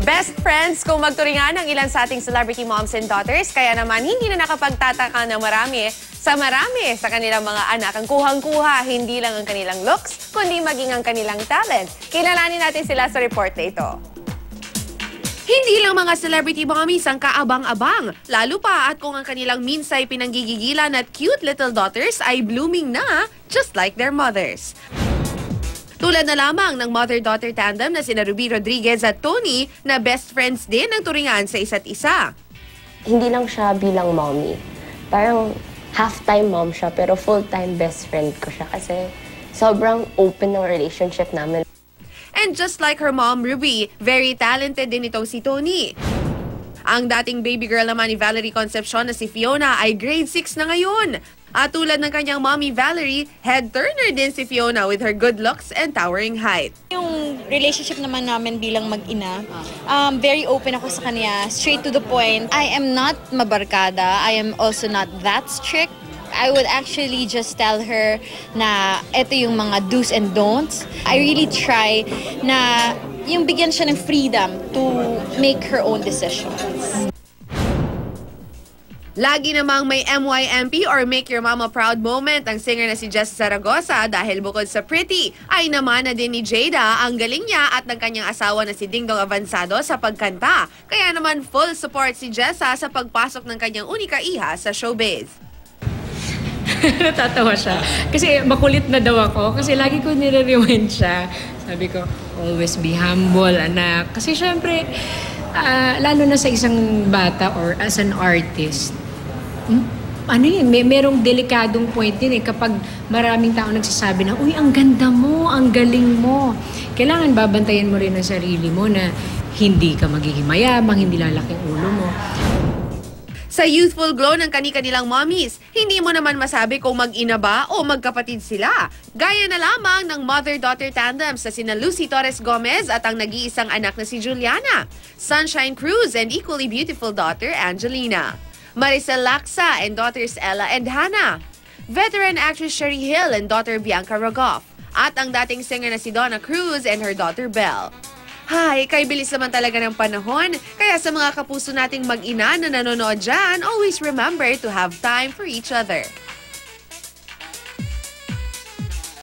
Best friends kung magturingan ng ilan sa ating celebrity moms and daughters, kaya naman hindi na nakapagtataka na marami sa kanilang mga anak ang kuhang-kuha, hindi lang ang kanilang looks, kundi maging ang kanilang talent. Kilalanin natin sila sa report na ito. Hindi lang mga celebrity mommies ang kaabang-abang, lalo pa at kung ang kanilang minsay pinanggigigilan at cute little daughters ay blooming na, just like their mothers. Tulad na lamang ng mother-daughter tandem na sina Ruby Rodriguez at Tony na best friends din ang turingan sa isa't isa. Hindi lang siya bilang mommy. Parang half-time mom siya pero full-time best friend ko siya kasi sobrang open ng relationship namin. And just like her mom, Ruby, very talented din itong si Tony. Ang dating baby girl naman ni Valerie Concepcion na si Fiona ay grade 6 na ngayon. At tulad ng kanyang mommy Valerie, head-turner din si Fiona with her good looks and towering height. Yung relationship naman namin bilang mag-ina, very open ako sa kanya, straight to the point. I am not mabarkada, I am also not that strict. I would actually just tell her na ito yung mga do's and don'ts. I really try na yung bigyan siya ng freedom to make her own decisions. Lagi namang may MYMP or Make Your Mama Proud moment ang singer na si Jess Zaragoza dahil bukod sa pretty, ay namana din ni Jada ang galing niya at ng kanyang asawa na si Dingdong Avansado sa pagkanta. Kaya naman full support si Jessa sa pagpasok ng kanyang unika iha sa showbiz. Natatawa siya. Kasi makulit na daw ako. Kasi lagi ko nire-rewind siya. Sabi ko, always be humble, anak. Kasi syempre, lalo na sa isang bata or as an artist, ano yun, merong delikadong point din eh. Kapag maraming tao nagsasabi na, uy, ang ganda mo, ang galing mo. Kailangan babantayan mo rin ang sarili mo na hindi ka magiging mayabang, hindi lalaking ulo mo. Sa youthful glow ng kani-kanilang mommies, hindi mo naman masabi kung mag-ina ba o magkapatid sila. Gaya na lamang ng mother-daughter tandem sa sina Lucy Torres Gomez at ang nag-iisang anak na si Juliana, Sunshine Cruz and equally beautiful daughter Angelina, Maricel Laksa and daughters Ella and Hannah, veteran actress Sherry Hill and daughter Bianca Rogoff, at ang dating singer na si Donna Cruz and her daughter Belle. Hay, kay bilis naman talaga ng panahon. Kaya sa mga kapuso nating mag-ina na nanonood dyan, always remember to have time for each other.